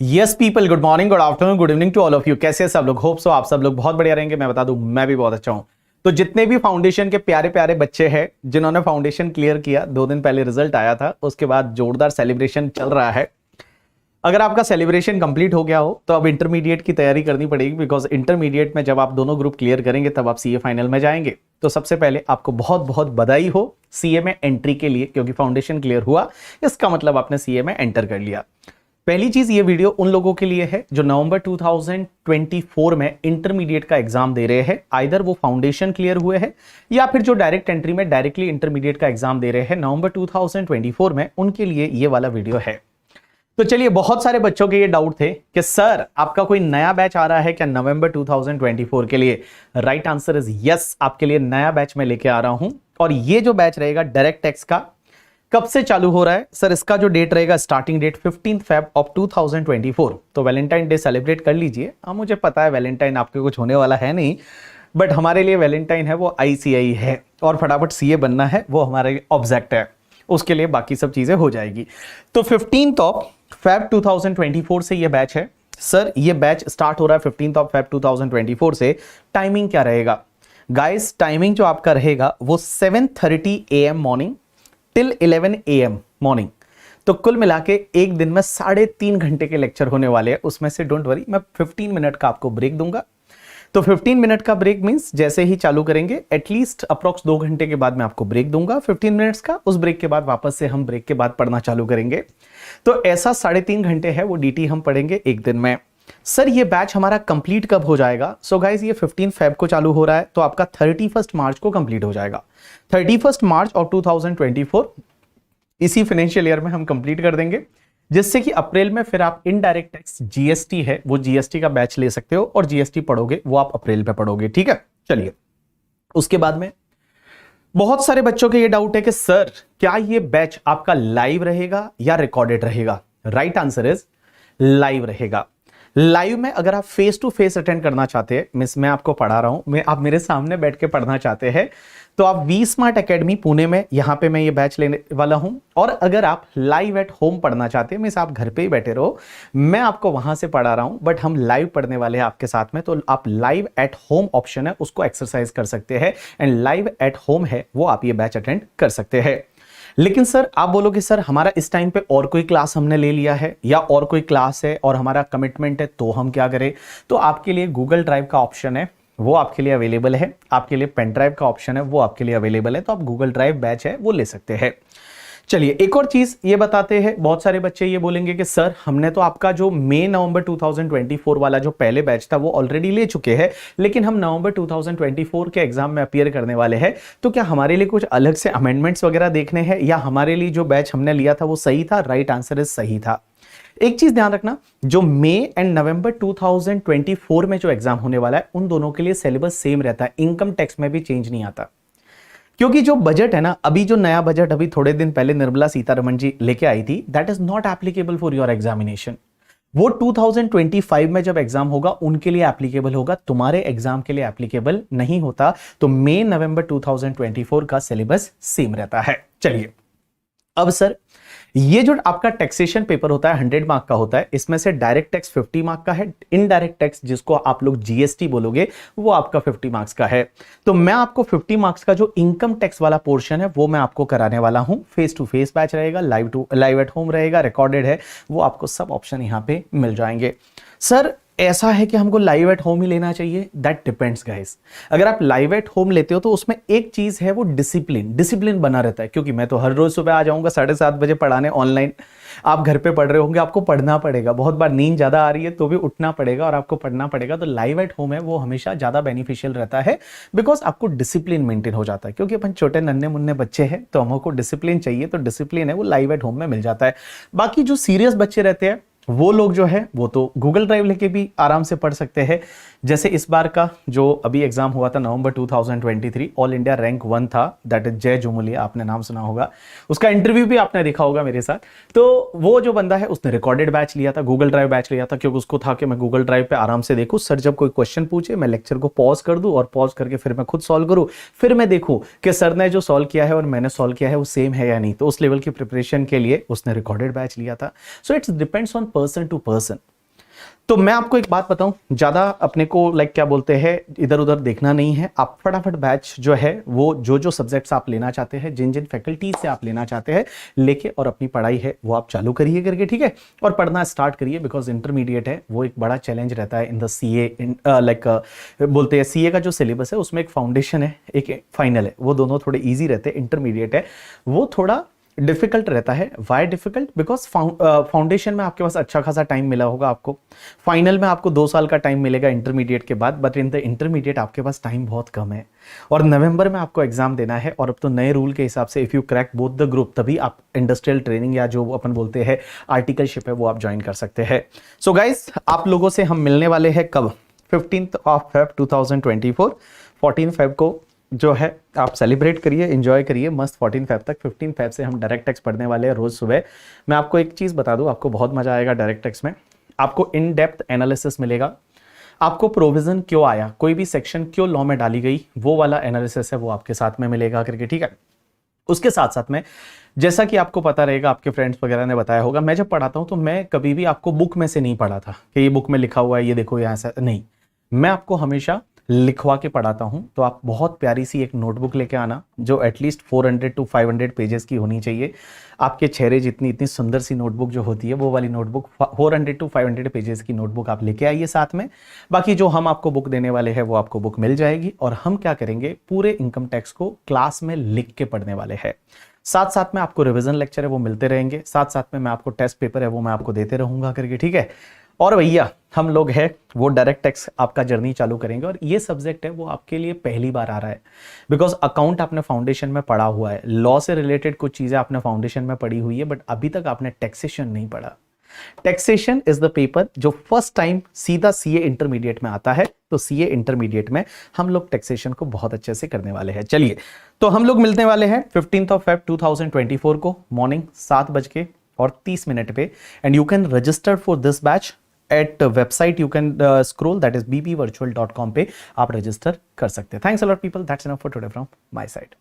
Yes people, good morning, good afternoon, good evening to all of you. कैसे हैं सब लोग? होप सो आप सब लोग बहुत बढ़िया रहेंगे। मैं बता दूं, मैं भी बहुत अच्छा हूं। तो जितने भी फाउंडेशन के प्यारे प्यारे बच्चे हैं जिन्होंने फाउंडेशन क्लियर किया, 2 दिन पहले रिजल्ट आया था, उसके बाद जोरदार सेलिब्रेशन चल रहा है। अगर आपका सेलिब्रेशन कंप्लीट हो गया हो तो अब इंटरमीडिएट की तैयारी करनी पड़ेगी, बिकॉज इंटरमीडिएट में जब आप दोनों ग्रुप क्लियर करेंगे तब आप सीए फाइनल में जाएंगे। तो सबसे पहले आपको बहुत बहुत बधाई हो सीए में एंट्री के लिए, क्योंकि फाउंडेशन क्लियर हुआ, इसका मतलब आपने सीए में एंटर कर लिया। पहली चीज, ये वीडियो उन लोगों के लिए है जो नवंबर 2024 में इंटरमीडिएट का एग्जाम दे रहे हैं। आइदर वो फाउंडेशन क्लियर हुए हैं या फिर जो डायरेक्ट एंट्री में डायरेक्टली इंटरमीडिएट का एग्जाम दे रहे हैं नवंबर 2024 में, उनके लिए ये वाला वीडियो है। तो चलिए, बहुत सारे बच्चों के ये डाउट थे कि सर आपका कोई नया बैच आ रहा है क्या नवंबर 2024 के लिए? राइट आंसर इज यस, आपके लिए नया बैच मैं लेके आ रहा हूं। और ये जो बैच रहेगा डायरेक्ट टैक्स का, कब से चालू हो रहा है सर? इसका जो डेट रहेगा, स्टार्टिंग डेट 15 Feb ऑफ 2024। तो वैलेंटाइन डे सेलिब्रेट कर लीजिए। मुझे पता है वैलेंटाइन आपके कुछ होने वाला है नहीं, बट हमारे लिए वैलेंटाइन है वो ICI है, और फटाफट CA बनना है वो हमारे ऑब्जेक्ट है। उसके लिए बाकी सब चीजें हो जाएगी। तो 15 Feb 2024 से ये बैच है। सर ये बैच स्टार्ट हो रहा है 15 Feb 2024 से। टाइमिंग क्या रहेगा गाइस? टाइमिंग जो आपका रहेगा वो 7:30 AM morning till 11 AM morning. तो कुल मिला के एक दिन में 3.5 घंटे के लेक्चर होने वाले हैं। उसमें से डोंट वरी, मैं 15 मिनट का आपको ब्रेक दूंगा। तो 15 मिनट का ब्रेक मींस जैसे ही चालू करेंगे एटलीस्ट अप्रॉक्स 2 घंटे के बाद मैं आपको ब्रेक दूंगा 15 मिनट्स का। उस ब्रेक के बाद वापस से हम ब्रेक के बाद पढ़ना चालू करेंगे। तो ऐसा 3.5 घंटे है वो DT हम पढ़ेंगे एक दिन में। सर ये बैच हमारा कंप्लीट कब हो जाएगा? सो गाइस ये 15 Feb को चालू हो रहा है, तो आपका 31 मार्च को कंप्लीट हो जाएगा। 31 मार्च ऑफ 2024 इसी फाइनेंशियल ईयर में हम कंप्लीट कर देंगे, जिससे कि अप्रैल में फिर आप इनडायरेक्ट टैक्स GST है वो GST का बैच ले सकते हो, और GST पढ़ोगे वो आप अप्रैल में पढ़ोगे। ठीक है, चलिए। उसके बाद में बहुत सारे बच्चों के ये डाउट है कि सर क्या ये बैच आपका लाइव रहेगा या रिकॉर्डेड रहेगा? राइट आंसर इज लाइव रहेगा। लाइव में अगर आप फेस टू फेस अटेंड करना चाहते हैं, मिस मैं आपको पढ़ा रहा हूं, आप मेरे सामने बैठ के पढ़ना चाहते हैं, तो आप वी स्मार्ट एकेडमी पुणे में, यहां पे मैं ये बैच लेने वाला हूं। और अगर आप लाइव एट होम पढ़ना चाहते हैं, मिस आप घर पे ही बैठे रहो, मैं आपको वहां से पढ़ा रहा हूं, बट हम लाइव पढ़ने वाले हैं आपके साथ में। तो आप लाइव एट होम ऑप्शन है उसको एक्सरसाइज कर सकते हैं, एंड लाइव एट होम है वो आप ये बैच अटेंड कर सकते हैं। लेकिन सर आप बोलोगे सर हमारा इस टाइम पे और कोई क्लास हमने ले लिया है या और कोई क्लास है और हमारा कमिटमेंट है, तो हम क्या करें? तो आपके लिए गूगल ड्राइव का ऑप्शन है वो आपके लिए अवेलेबल है, आपके लिए पेन ड्राइव का ऑप्शन है वो आपके लिए अवेलेबल है। तो आप गूगल ड्राइव बैच है वो ले सकते हैं। चलिए एक और चीज ये बताते हैं, बहुत सारे बच्चे ये बोलेंगे कि सर हमने तो आपका जो मई नवंबर 2024 वाला जो पहले बैच था वो ऑलरेडी ले चुके हैं, लेकिन हम नवंबर 2024 के एग्जाम में अपीयर करने वाले हैं, तो क्या हमारे लिए कुछ अलग से अमेंडमेंट्स वगैरह देखने हैं, या हमारे लिए जो बैच हमने लिया था वो सही था? राइट आंसर इज सही था। एक चीज ध्यान रखना, जो मई एंड नवंबर 2024 में जो एग्जाम होने वाला है उन दोनों के लिए सिलेबस सेम रहता है, इनकम टैक्स में भी चेंज नहीं आता। क्योंकि जो बजट है ना, अभी जो नया बजट अभी थोड़े दिन पहले निर्मला सीतारमण जी लेके आई थी, that is not applicable for your examination. वो 2025 में जब एग्जाम होगा उनके लिए एप्लीकेबल होगा, तुम्हारे एग्जाम के लिए एप्लीकेबल नहीं होता। तो मई नवंबर 2024 का सिलेबस सेम रहता है। चलिए, अब सर ये जो आपका टैक्सेशन पेपर होता है 100 मार्क का होता है, इसमें से डायरेक्ट टैक्स 50 मार्क का है, इनडायरेक्ट टैक्स जिसको आप लोग GST बोलोगे वो आपका 50 मार्क्स का है। तो मैं आपको 50 मार्क्स का जो इनकम टैक्स वाला पोर्शन है वो मैं आपको कराने वाला हूं। फेस टू फेस बैच रहेगा, लाइव एट होम रहेगा, रिकॉर्डेड है, वो आपको सब ऑप्शन यहां पे मिल जाएंगे। सर ऐसा है कि हमको लाइव एट होम ही लेना चाहिए? That depends guys. अगर आप लाइव एट होम लेते हो तो उसमें एक चीज है वो डिसिप्लिन बना रहता है, क्योंकि मैं तो हर रोज सुबह आ जाऊंगा 7:30 बजे पढ़ाने ऑनलाइन। आप घर पे पढ़ रहे होंगे, आपको पढ़ना पड़ेगा, बहुत बार नींद ज्यादा आ रही है तो भी उठना पड़ेगा और आपको पढ़ना पड़ेगा। तो लाइव एट होम है वो हमेशा ज्यादा बेनिफिशियल रहता है, बिकॉज आपको डिसिप्लिन मेंटेन हो जाता है। क्योंकि अपन छोटे नन्हे मुन्ने बच्चे हैं तो हमको डिसिप्लिन चाहिए, तो डिसिप्लिन है वो लाइव एट होम में मिल जाता है। बाकी जो सीरियस बच्चे रहते हैं वो लोग जो है वो तो गूगल ड्राइव लेके भी आराम से पढ़ सकते हैं। जैसे इस बार का जो अभी एग्जाम हुआ था नवंबर 2023, ऑल इंडिया रैंक 1 था, दैट इज जय जुमुलिया, आपने नाम सुना होगा, उसका इंटरव्यू भी आपने देखा होगा मेरे साथ। तो वो जो बंदा है उसने रिकॉर्डेड बैच लिया था, गूगल ड्राइव बैच लिया था, क्योंकि उसको था कि मैं गूगल ड्राइव पे आराम से देखूं, सर जब कोई क्वेश्चन पूछे मैं लेक्चर को पॉज कर दूं और पॉज करके फिर मैं खुद सॉल्व करूं, फिर मैं देखूं कि सर ने जो सॉल्व किया है और मैंने सॉल्व किया है वो सेम है या नहीं। तो उस लेवल की प्रिपरेशन के लिए उसने रिकॉर्डेड बैच लिया था। So it's depends on person to person. तो मैं आपको एक बात बताऊं, ज्यादा अपने को क्या बोलते हैं इधर उधर देखना नहीं है। आप फटाफट बैच जो है वो जो सब्जेक्ट्स आप लेना चाहते हैं, जिन जिन फैकल्टीज से आप लेना चाहते हैं लेके और अपनी पढ़ाई है वो आप चालू करिए करके, ठीक है, और पढ़ना स्टार्ट करिए। बिकॉज इंटरमीडिएट है वो एक बड़ा चैलेंज रहता है इन द सीए, बोलते हैं सीए का जो सिलेबस है उसमें एक फाउंडेशन है एक फाइनल है, वो दोनों थोड़े ईजी रहते हैं। इंटरमीडिएट है वो थोड़ा डिफिकल्ट रहता है। Y difficult? बिकॉज फाउंडेशन में आपके पास अच्छा खासा टाइम मिला होगा आपको, फाइनल में आपको 2 साल का टाइम मिलेगा इंटरमीडिएट के बाद, बट इन द इंटरमीडिएट आपके पास टाइम बहुत कम है और नवंबर में आपको एग्जाम देना है। और अब तो नए रूल के हिसाब से if you crack both the group तभी आप इंडस्ट्रियल ट्रेनिंग या जो अपन बोलते हैं आर्टिकलशिप है वो आप ज्वाइन कर सकते हैं। सो गाइस, आप लोगों से हम मिलने वाले हैं कब? 15 Feb 2024, 14 Feb को जो है आप सेलिब्रेट करिए, एंजॉय करिए मस्त। 14 Feb तक, 15 Feb से हम डायरेक्ट टेक्स्ट पढ़ने वाले हैं रोज सुबह। मैं आपको एक चीज बता दूं, आपको बहुत मजा आएगा डायरेक्ट टेक्स्ट में। आपको इन डेप्थ एनालिसिस मिलेगा, आपको प्रोविजन क्यों आया, कोई भी सेक्शन क्यों लॉ में डाली गई, वो वाला एनालिसिस है वो आपके साथ में मिलेगा करके, ठीक है। उसके साथ साथ में जैसा कि आपको पता रहेगा, आपके फ्रेंड्स वगैरह ने बताया होगा, मैं जब पढ़ाता हूं तो मैं कभी भी आपको बुक में से नहीं पढ़ा था कि ये बुक में लिखा हुआ है ये देखो यहाँ से, नहीं, मैं आपको हमेशा लिखवा के पढ़ाता हूं। तो आप बहुत प्यारी सी एक नोटबुक लेके आना जो एटलीस्ट 400 to 500 पेजेस की होनी चाहिए। आपके चेहरे जितनी इतनी सुंदर सी नोटबुक जो होती है वो वाली नोटबुक 400 to 500 पेजेस की नोटबुक आप लेके आइए साथ में। बाकी जो हम आपको बुक देने वाले हैं वो आपको बुक मिल जाएगी और हम क्या करेंगे, पूरे इनकम टैक्स को क्लास में लिख के पढ़ने वाले हैं। साथ साथ में आपको रिवीजन लेक्चर है वो मिलते रहेंगे, साथ साथ में मैं आपको टेस्ट पेपर है वो मैं आपको देते रहूंगा करके, ठीक है। और भैया हम लोग हैं वो डायरेक्ट टैक्स आपका जर्नी चालू करेंगे और ये सब्जेक्ट है वो आपके लिए पहली बार आ रहा है। बिकॉज अकाउंट आपने फाउंडेशन में पढ़ा हुआ है, लॉ से रिलेटेड कुछ चीजें आपने फाउंडेशन में पढ़ी हुई है, बट अभी तक आपने टैक्सेशन नहीं पढ़ा। टैक्सेशन इज द पेपर जो फर्स्ट टाइम सीधा सीए इंटरमीडिएट में आता है। तो सीए इंटरमीडिएट में हम लोग टैक्सेशन को बहुत अच्छे से करने वाले हैं। चलिए, तो हम लोग मिलने वाले हैं 15 Feb 2024 को मॉर्निंग 7:30 पे। And you can register for this batch at website, you can scroll, that is bbvirtual.com पे आप रजिस्टर कर सकते हैं। Thanks a lot people, that's enough for today from my side.